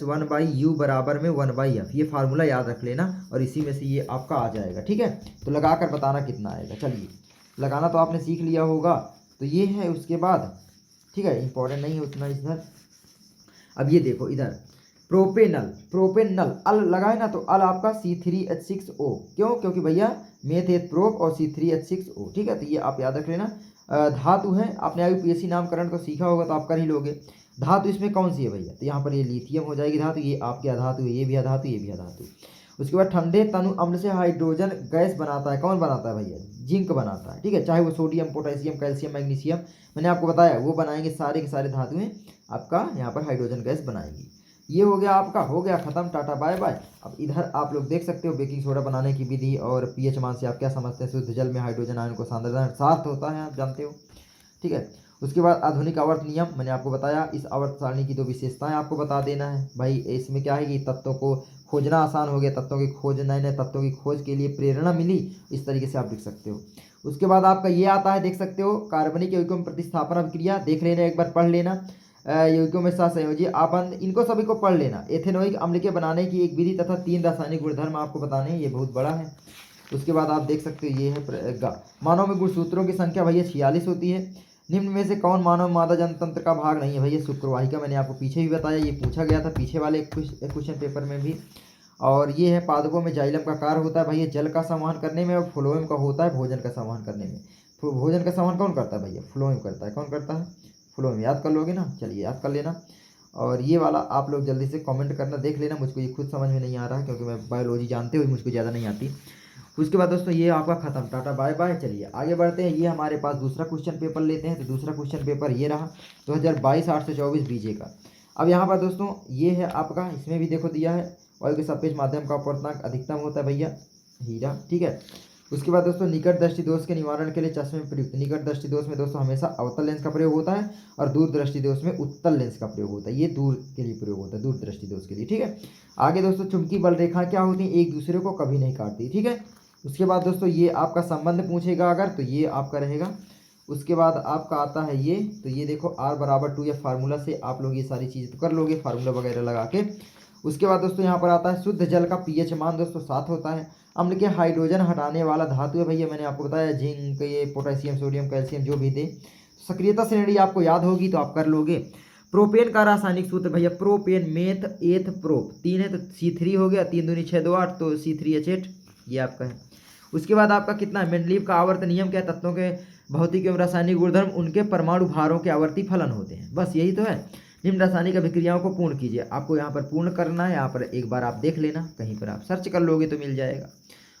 Speaker 1: 1/U बराबर में 1/F। ये फार्मूला याद रख लेना, और इसी में से ये आपका आ जाएगा, ठीक है। तो लगा कर बताना कितना आएगा। चलिए, लगाना तो आपने सीख लिया होगा, तो ये है। उसके बाद ठीक है, इंपॉर्टेंट नहीं है उतना इधर। अब ये देखो इधर, प्रोपेनल अल लगा है ना, तो अल आपका C3H6O। क्यों? क्योंकि भैया मेथ एथ प्रोप और C3H6O, ठीक है। तो ये आप याद रख लेना। धातु है, आपने यूपीएससी नामकरण को सीखा होगा तो आप कर ही लोगे। धातु इसमें कौन सी है भैया, तो यहाँ पर ये लिथियम हो जाएगी धातु, ये आपकी अधातु है, ये भी अधातु, ये भी अधातु। उसके बाद ठंडे तनु अम्ल से हाइड्रोजन गैस बनाता है, कौन बनाता है भैया, जिंक बनाता है, ठीक है, चाहे वो सोडियम, पोटेशियम, कैल्शियम, मैग्नीशियम, मैंने आपको बताया वो बनाएंगे, सारे के सारे धातुएं आपका यहाँ पर हाइड्रोजन गैस बनाएंगी। ये हो गया आपका, हो गया खत्म, टाटा बाय बाय। अब इधर आप लोग देख सकते हो बेकिंग सोडा बनाने की विधि और पीएच मान से आप क्या समझते हैं, शुद्ध जल में हाइड्रोजन आयन को सांद्रता 7 होता है, आप जानते हो, ठीक है। उसके बाद आधुनिक आवर्त नियम, मैंने आपको बताया, इस आवर्त सारणी की 2 विशेषताएं आपको बता देना है भाई। इसमें क्या है कि तत्वों को खोजना आसान हो गया, तत्वों की खोज, नए नए तत्वों की खोज के लिए प्रेरणा मिली, इस तरीके से आप लिख सकते हो। उसके बाद आपका ये आता है, देख सकते हो, कार्बनिक यौगिकों में प्रतिस्थापन अभिक्रिया, देख लेना एक बार, पढ़ लेना, यौगिकों में सहसंयोजी आबंध, इनको सभी को पढ़ लेना। एथेनोइक अम्ल के बनाने की एक विधि तथा 3 रासायनिक गुणधर्म आपको बताने हैं, ये बहुत बड़ा है। उसके बाद आप देख सकते हो ये है मानव में गुणसूत्रों की संख्या भैया 46 होती है। निम्न में से कौन मानव मादा जनतंत्र का भाग नहीं है भैया, शुक्रवाहिका, मैंने आपको पीछे भी बताया, ये पूछा गया था पीछे वाले क्वेश्चन पेपर में भी। और ये है पादपों में जाइलम का कार्य होता है भैया जल का संवहन करने में, और फ्लोएम का होता है भोजन का संवहन करने में। भोजन का संवहन कौन करता है भैया, फ्लोएम करता है, कौन करता है, फ्लोएम, याद कर लोगे ना, चलिए याद कर लेना। और ये वाला आप लोग जल्दी से कमेंट करना, देख लेना, मुझको ये खुद समझ में नहीं आ रहा है क्योंकि मैं बायोलॉजी जानते हुए मुझको ज़्यादा नहीं आती। उसके बाद दोस्तों ये आपका खत्म, टाटा बाय बाय। चलिए आगे बढ़ते हैं, ये हमारे पास दूसरा क्वेश्चन पेपर लेते हैं, तो दूसरा क्वेश्चन पेपर ये रहा 2022 824 बीजे का। अब यहाँ पर दोस्तों ये है आपका, इसमें भी देखो दिया है, वायु के सापेक्ष माध्यम का अपवर्तनांक अधिकतम होता है भैया हीरा, ठीक है। उसके बाद दोस्तों निकट दृष्टि दोष के निवारण के लिए चश्मे में प्रयुक्त, निकट दृष्टि दोष में दोस्तों हमेशा अवतल लेंस का प्रयोग होता है, और दूर दृष्टि दोष में उत्तल लेंस का प्रयोग होता है, ये दूर के लिए प्रयोग होता है, दूर दृष्टि दोष के लिए, ठीक है। आगे दोस्तों चुंबकीय बल रेखा क्या होती है, एक दूसरे को कभी नहीं काटती, ठीक है। उसके बाद दोस्तों ये आपका संबंध पूछेगा अगर, तो ये आपका रहेगा। उसके बाद आपका आता है ये, तो ये देखो R = 2, या फार्मूला से आप लोग ये सारी चीज़ तो कर लोगे, फार्मूला वगैरह लगा के। उसके बाद दोस्तों यहाँ पर आता है शुद्ध जल का पीएच मान दोस्तों 7 होता है। अम्ल के हाइड्रोजन हटाने वाला धातु है भैया, मैंने आपको बताया जिंक, ये पोटेशियम, सोडियम, कैल्शियम जो भी दे। सक्रियता श्रेणी आपको याद होगी तो आप कर लोगे। प्रोपेन का रासायनिक सूत्र भैया, प्रोपेन मेथ एथ प्रोप, 3 है तो C3 हो गया, 3 दूनी 6 2 8, तो C3H8 ये आपका है। उसके बाद आपका कितना है, मेंडलीव का आवर्त नियम क्या, तत्वों के भौतिक एवं रासायनिक गुणधर्म उनके परमाणु भारों के आवर्ती फलन होते हैं, बस यही तो है। निम्न रासायनिक अभिक्रियाओं को पूर्ण कीजिए, आपको यहाँ पर पूर्ण करना है, यहाँ पर एक बार आप देख लेना, कहीं पर आप सर्च कर लोगे तो मिल जाएगा।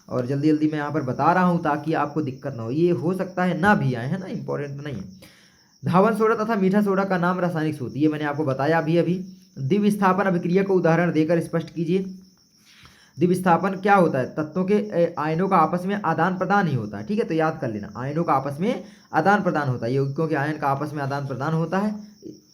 Speaker 1: और जल्दी जल्दी मैं यहाँ पर बता रहा हूँ ताकि आपको दिक्कत ना हो, ये हो सकता है ना भी आए, है ना, इंपॉर्टेंट नहीं है। धावन सोडा तथा मीठा सोडा का नाम रासायनिक सूत्र, ये मैंने आपको बताया अभी अभी। द्विविस्थापन अभिक्रिया को उदाहरण देकर स्पष्ट कीजिए। द्विविस्थापन क्या होता है, तत्वों के आयनों का आपस में आदान प्रदान ही होता है, ठीक है, तो याद कर लेना, आयनों का आपस में आदान प्रदान होता है, यौगिकों के आयन का आपस में आदान प्रदान होता है।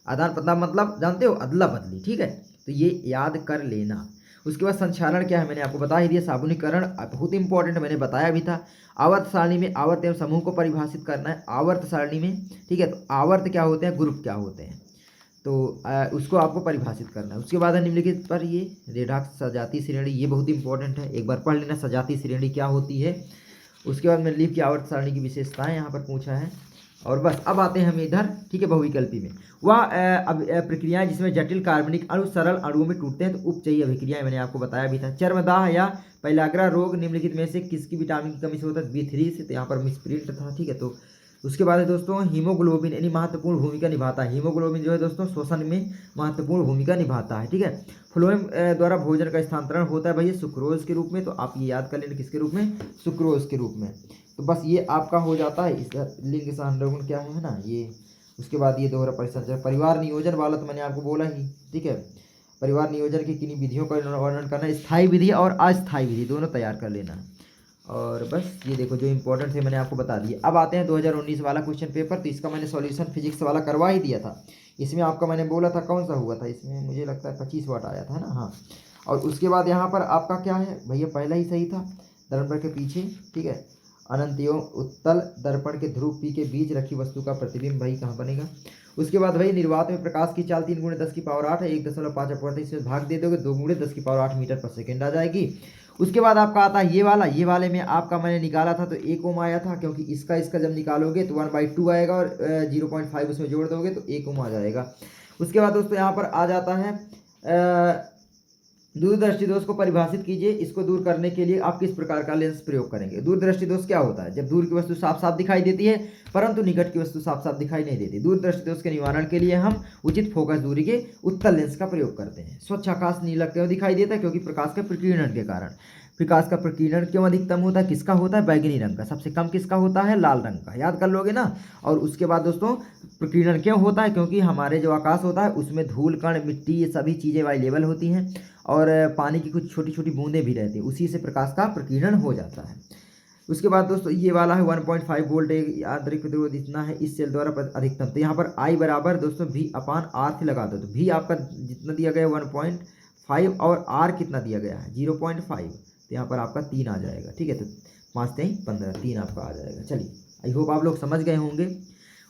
Speaker 1: आदान प्रदान मतलब जानते हो, अदला बदली, ठीक है, तो ये याद कर लेना। उसके बाद संक्षारण क्या है, मैंने आपको बता ही दिया। साबुनीकरण बहुत इंपॉर्टेंट, मैंने बताया भी था। आवर्त सारणी में आवर्त एवं समूह को परिभाषित करना है, आवर्त सारणी में, ठीक है, तो आवर्त क्या होते हैं, ग्रुप क्या होते हैं, तो उसको आपको परिभाषित करना है। उसके बाद निम्नलिखित पर ये रेडाक्स सजातीय श्रेणी, ये बहुत इंपॉर्टेंट है, एक बार पढ़ लेना सजातीय श्रेणी क्या होती है। उसके बाद मेंडलीव की आवर्त सारणी की विशेषताएं यहाँ पर पूछा है। और बस अब आते हैं हम इधर, ठीक है, बहुविकल्पी में वह अब प्रक्रियाएं जिसमें जटिल कार्बनिक अणु सरल अणुओं में टूटते हैं, तो उपचयी अभिक्रियाएं मैंने आपको बताया भी था। चर्मदाह या पेलाग्रा रोग निम्नलिखित में से किसकी विटामिन की कमी से होता है, B3 से, तो यहाँ पर मिसप्रिंट था, ठीक है। तो उसके बाद है दोस्तों हीमोग्लोबिन यानी महत्वपूर्ण भूमिका निभाता है, हीमोग्लोबिन जो है दोस्तों शोषण में महत्वपूर्ण भूमिका निभाता है, ठीक है। फ्लोएम द्वारा भोजन का स्थानांतरण होता है भैया सुक्रोज के रूप में, तो आप ये याद कर लेना किसके रूप में, सुक्रोज के रूप में। तो बस ये आपका हो जाता है, इस लिंग सहसंयोजन क्या है ना ये। उसके बाद ये दोहरा परिसंचरण, परिवार नियोजन वाला तो मैंने आपको बोला ही, ठीक है। परिवार नियोजन की किन्हीं विधियों का वर्णन करना, स्थायी विधि और अस्थायी विधि दोनों तैयार कर लेना। और बस ये देखो जो इंपॉर्टेंट थे मैंने आपको बता दिए। अब आते हैं 2019 वाला क्वेश्चन पेपर, तो इसका मैंने सॉल्यूशन फिजिक्स वाला करवा ही दिया था। इसमें आपका मैंने बोला था कौन सा हुआ था, इसमें मुझे लगता है 25 वाट आया था ना, हाँ। और उसके बाद यहाँ पर आपका क्या है भैया, पहला ही सही था, दर्पण के पीछे, ठीक है, अनंत एवं उत्तल दर्पण के ध्रुव पी के बीच रखी वस्तु का प्रतिबिंब भाई कहाँ बनेगा। उसके बाद भाई निर्वात में प्रकाश की चाल 3 × 10⁸ है, 1.5 अपवर्तन, इसमें भाग दे दोगे 2 × 10⁸ मीटर पर सेकेंड आ जाएगी। उसके बाद आपका आता है ये वाला, ये वाले में आपका मैंने निकाला था तो 1 ओम आया था, क्योंकि इसका जब निकालोगे तो 1/2 आएगा, और 0.5 उसमें जोड़ दोगे तो 1 ओम आ जाएगा। उसके बाद दोस्तों यहाँ पर आ जाता है दूरदृष्टि दोष को परिभाषित कीजिए। इसको दूर करने के लिए आप किस प्रकार का लेंस प्रयोग करेंगे। दूरदृष्टि दोष क्या होता है? जब दूर की वस्तु साफ साफ दिखाई देती है परंतु निकट की वस्तु साफ साफ दिखाई नहीं देती। दूरदृष्टि दोष के निवारण के लिए हम उचित फोकस दूरी के उत्तल लेंस का प्रयोग करते हैं। स्वच्छ आकाश नीला क्यों दिखाई देता है? क्योंकि प्रकाश के प्रकीर्णन के कारण। प्रकाश का प्रकीर्णन क्यों अधिकतम होता है? किसका होता है? बैगनी रंग का। सबसे कम किसका होता है? लाल रंग का। याद कर लोगे ना। और उसके बाद दोस्तों प्रकीर्णन क्यों होता है? क्योंकि हमारे जो आकाश होता है उसमें धूल कण मिट्टी ये सभी चीज़ें अवेलेबल होती हैं और पानी की कुछ छोटी छोटी बूंदें भी रहती हैं, उसी से प्रकाश का प्रकीर्णन हो जाता है। उसके बाद दोस्तों ये वाला है 1.5 वोल्ट आंतरिक प्रतिरोध इतना है इस सेल द्वारा अधिकतम। तो यहाँ पर आई बराबर दोस्तों V अपान आर से लगा दो। तो V आपका जितना दिया गया 1.5 और R कितना दिया गया है 0.5। तो यहाँ पर आपका 3 आ जाएगा। ठीक है, तो 5 3 15 3 आपका आ जाएगा। चलिए, आई होप आप लोग समझ गए होंगे।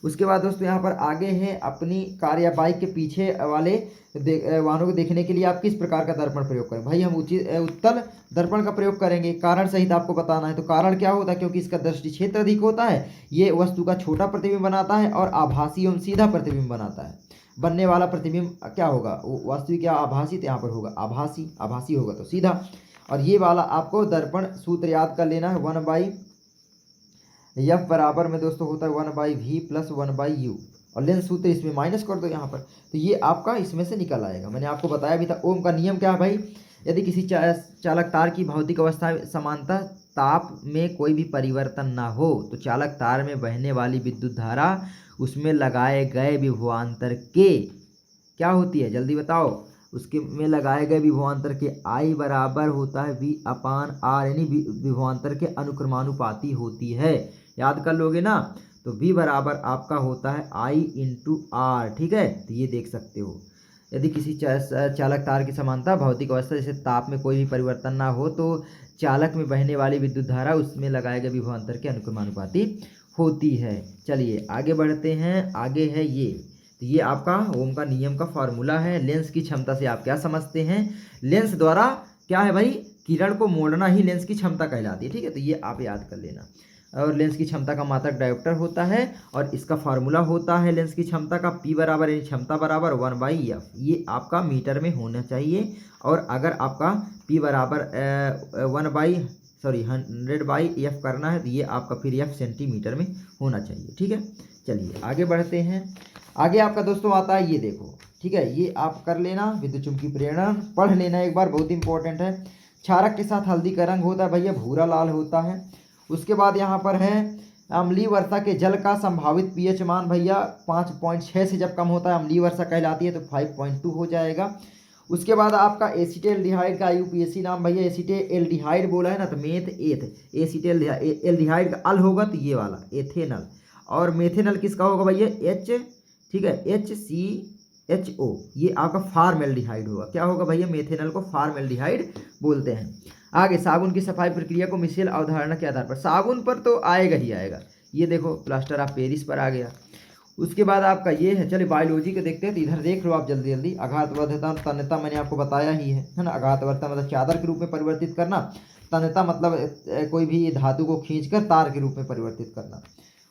Speaker 1: उसके बाद दोस्तों यहाँ पर आगे है अपनी कार या बाइक के पीछे वाले वाहनों को देखने के लिए आप किस प्रकार का दर्पण प्रयोग करें। भाई हम उत्तल दर्पण का प्रयोग करेंगे। कारण सहित आपको बताना है। तो कारण क्या होता है? क्योंकि इसका दृष्टि क्षेत्र अधिक होता है, ये वस्तु का छोटा प्रतिबिंब बनाता है और आभासी एवं सीधा प्रतिबिंब बनाता है। बनने वाला प्रतिबिंब क्या होगा? वास्तविक या आभासी? तो यहाँ पर होगा आभासी। आभासी होगा तो सीधा। और ये वाला आपको दर्पण सूत्र याद कर लेना है। 1/F बराबर में दोस्तों होता है 1/V प्लस 1/U। और लेंस सूत्र इसमें माइनस कर दो यहाँ पर, तो ये आपका इसमें से निकल आएगा। मैंने आपको बताया भी था। ओम का नियम क्या है भाई? यदि किसी चालक तार की भौतिक अवस्था समानता ताप में कोई भी परिवर्तन ना हो तो चालक तार में बहने वाली विद्युत धारा उसमें लगाए गए विभवांतर के क्या होती है? जल्दी बताओ। उसके में लगाए गए विभवांतर के I बराबर होता है V अपान R, यानी विभवांतर के अनुक्रमानुपाती होती है। याद कर लोगे ना। तो V बराबर आपका होता है I इंटू R। ठीक है, तो ये देख सकते हो। यदि किसी चालक तार की समानता भौतिक अवस्था जैसे ताप में कोई भी परिवर्तन ना हो तो चालक में बहने वाली विद्युत धारा उसमें लगाए गए विभवांतर के अनुक्रमानुपाती होती है। चलिए आगे बढ़ते हैं। आगे है ये आपका ओम का नियम का फॉर्मूला है। लेंस की क्षमता से आप क्या समझते हैं? लेंस द्वारा क्या है भाई? किरण को मोड़ना ही लेंस की क्षमता कहलाती है। ठीक है, तो ये आप याद कर लेना। और लेंस की क्षमता का मात्रक डायोप्टर होता है और इसका फार्मूला होता है लेंस की क्षमता का P बराबर यानी क्षमता बराबर 1/F। ये आपका मीटर में होना चाहिए। और अगर आपका P बराबर 100/F करना है तो ये आपका फिर F सेंटीमीटर में होना चाहिए। ठीक है, चलिए आगे बढ़ते हैं। आगे आपका दोस्तों आता है ये देखो। ठीक है, ये आप कर लेना। विद्युत चुम्बकीय प्रेरण पढ़ लेना एक बार, बहुत इंपॉर्टेंट है। क्षारक के साथ हल्दी का रंग होता है भैया भूरा लाल होता है। उसके बाद यहाँ पर है अम्लीय वर्षा के जल का संभावित पीएच मान भैया 5.6 से जब कम होता है अम्लीय वर्षा कहलाती है, तो 5.2 हो जाएगा। उसके बाद आपका एसिटेल्डिहाइड का IUPAC नाम भैया एसिटेल्डिहाइड बोला है ना, तो मेथ एथ एसिटेल्डिहाइड का अल होगा तो ये वाला एथेनल। और मेथेनल किसका होगा भैया? H। ठीक है, HCHO ये आपका फार्मेल्डिहाइड होगा। क्या होगा भैया? मेथेनल को फार्मेल्डिहाइड बोलते हैं। आगे साबुन की सफाई प्रक्रिया को मिशेल अवधारणा के आधार पर, साबुन पर तो आएगा ही आएगा। ये देखो प्लास्टर ऑफ पेरिस पर आ गया। उसके बाद आपका ये है। चलिए बायोलॉजी के देखते हैं, तो इधर देख लो आप जल्दी जल्दी। आघातवर्धता तन्यता मैंने आपको बताया ही है ना। आघातवर्धता मतलब चादर के रूप में परिवर्तित करना। तन्यता मतलब कोई भी धातु को खींचकर तार के रूप में परिवर्तित करना।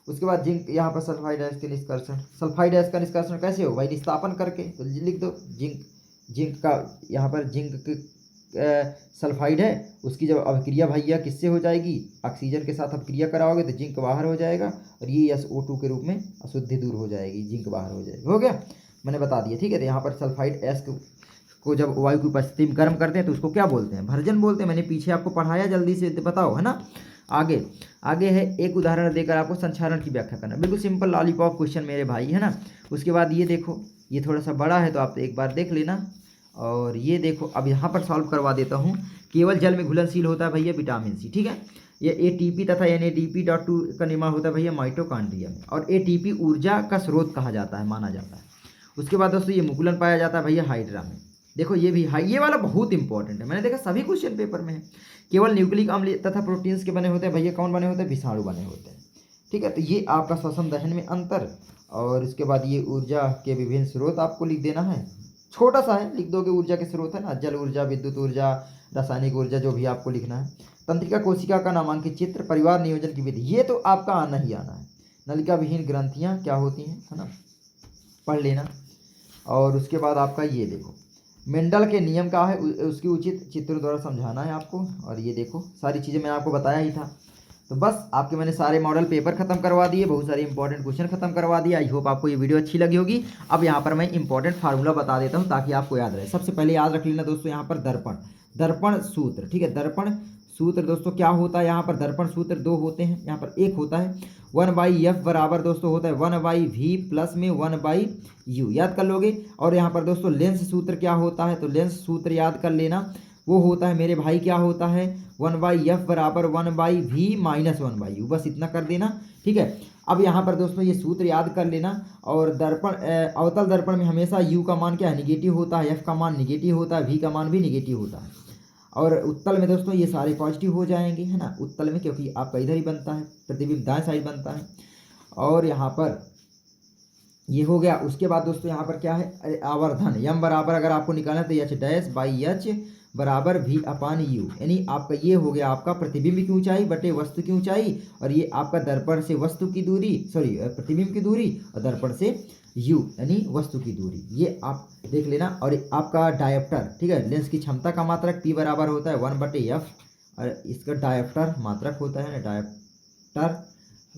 Speaker 1: उसके बाद जिंक, यहाँ पर सल्फाइड आयस्क के निष्कर्षण। सल्फाइड आयस्क का निष्कर्षण कैसे हो भाई? निस्तापन करके। तो लिख दो जिंक का यहाँ पर जिंक सल्फाइड है, उसकी जब अभिक्रिया भैया किससे हो जाएगी? ऑक्सीजन के साथ अभिक्रिया कराओगे तो जिंक बाहर हो जाएगा और ये SO2 के रूप में अशुद्धि दूर हो जाएगी, जिंक बाहर हो जाएगी। हो गया, मैंने बता दिया। ठीक है, तो यहाँ पर सल्फाइड आयस्क को जब वायु की उपस्थिति में गर्म करते हैं तो उसको क्या बोलते हैं? भर्जन बोलते हैं। मैंने पीछे आपको पढ़ाया, जल्दी से बताओ, है ना। आगे है एक उदाहरण देकर आपको संक्षारण की व्याख्या करना। बिल्कुल सिंपल लॉलीपॉप क्वेश्चन मेरे भाई, है ना। उसके बाद ये देखो, ये थोड़ा सा बड़ा है तो आप एक बार देख लेना। और ये देखो अब यहाँ पर सॉल्व करवा देता हूँ। केवल जल में घुलनशील होता है भैया विटामिन C। ठीक है, ये ATP तथा NADP.2 का निर्माण होता है भैया माइटोकॉन्ड्रिया में। और ATP ऊर्जा का स्रोत कहा जाता है, माना जाता है। उसके बाद दोस्तों ये मुकुलन पाया जाता है भैया हाइड्रा में। देखो ये भी ये वाला बहुत इंपॉर्टेंट है, मैंने देखा सभी क्वेश्चन पेपर में है। केवल न्यूक्लिक अम्ल तथा प्रोटीन्स के बने होते हैं भैया। कौन बने होते हैं? विषाणु बने होते हैं। ठीक है, तो ये आपका श्वसन दहन में अंतर। और इसके बाद ये ऊर्जा के विभिन्न स्रोत आपको लिख देना है। छोटा सा है, लिख दोगे ऊर्जा के स्रोत है ना, जल ऊर्जा, विद्युत ऊर्जा, रासायनिक ऊर्जा, जो भी आपको लिखना है। तंत्रिका कोशिका का नामांकित चित्र, परिवार नियोजन की विधि, ये तो आपका आना ही आना है। नलिका विहीन ग्रंथियाँ क्या होती हैं, है ना, पढ़ लेना। और उसके बाद आपका ये देखो मेंडल के नियम का है उसकी उचित चित्र द्वारा समझाना है आपको। और ये देखो सारी चीज़ें मैंने आपको बताया ही था। तो बस आपके मैंने सारे मॉडल पेपर खत्म करवा दिए, बहुत सारे इंपॉर्टेंट क्वेश्चन खत्म करवा दिए। आई होप आपको ये वीडियो अच्छी लगी होगी। अब यहाँ पर मैं इंपॉर्टेंट फार्मूला बता देता हूँ ताकि आपको याद रहे। सबसे पहले याद रख लेना दोस्तों यहाँ पर दर्पण, दर्पण सूत्र, ठीक है। दर्पण सूत्र दोस्तों क्या होता है, यहाँ पर दर्पण सूत्र दो होते हैं। यहाँ पर एक होता है 1/f बराबर दोस्तों होता है 1/v प्लस में 1/u, याद कर लोगे। और यहाँ पर दोस्तों लेंस सूत्र क्या होता है, तो लेंस सूत्र याद कर लेना, वो होता है मेरे भाई क्या होता है 1/f बराबर 1/v माइनस 1/u, बस इतना कर देना, ठीक है। अब यहाँ पर दोस्तों ये सूत्र याद कर लेना। और दर्पण अवतल दर्पण में हमेशा u का मान क्या है, निगेटिव होता है, f का मान निगेटिव होता है, v का मान भी निगेटिव होता है। और उत्तल में दोस्तों ये सारे पॉजिटिव हो जाएंगे, है ना, उत्तल में, क्योंकि आपका इधर ही बनता है, प्रतिबिंब दाएं साइड बनता है। और यहाँ पर ये हो गया। उसके बाद दोस्तों यहाँ पर क्या है, आवर्धन यम बराबर अगर आपको निकालना है तो h'/h बराबर v/u, यानी आपका ये हो गया आपका प्रतिबिंब की ऊंचाई बटे वस्तु की ऊंचाई, और ये आपका दर्पण से वस्तु की दूरी, सॉरी प्रतिबिंब की दूरी, और दर्पण से u यानी वस्तु की दूरी, ये आप देख लेना। और आपका डायप्टर, ठीक है, लेंस की क्षमता का मात्रक p बराबर होता है 1/f, और इसका डायप्टर मात्रक होता है, डायप्टर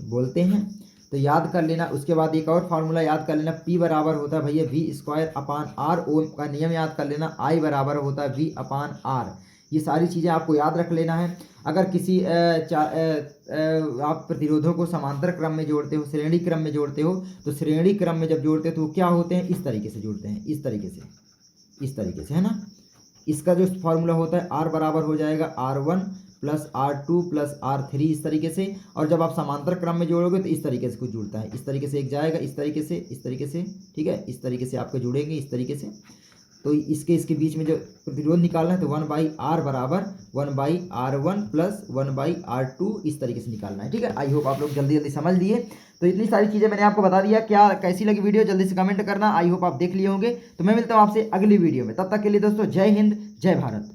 Speaker 1: बोलते हैं, तो याद कर लेना। उसके बाद एक और फार्मूला याद कर लेना, p बराबर होता है भैया v²/r, ओम का नियम याद कर लेना, I बराबर होता है v/r। ये सारी चीज़ें आपको याद रख लेना है। अगर किसी आप प्रतिरोधों को समांतर क्रम में जोड़ते हो, श्रेणी क्रम में जोड़ते हो, तो श्रेणी क्रम में जब जोड़ते हो तो क्या होते हैं, इस तरीके से जोड़ते हैं, इस तरीके से, है ना। इसका जो फार्मूला होता है R बराबर हो जाएगा R1 plus R2 plus R3, इस तरीके से। और जब आप समांतर क्रम में जोड़ोगे तो इस तरीके से कुछ जुड़ता है, इस तरीके से एक जाएगा, इस तरीके से, ठीक है, इस तरीके से आपके जुड़ेंगे, इस तरीके से। तो इसके बीच में जो प्रतिरोध निकालना है तो 1/r बराबर 1/r1 प्लस 1/r2, इस तरीके से निकालना है, ठीक है। आई होप आप लोग जल्दी जल्दी समझ लिए। तो इतनी सारी चीज़ें मैंने आपको बता दिया, क्या कैसी लगी वीडियो जल्दी से कमेंट करना। आई होप आप देख लिए होंगे। तो मैं मिलता हूँ आपसे अगली वीडियो में, तब तक के लिए दोस्तों जय हिंद, जय भारत।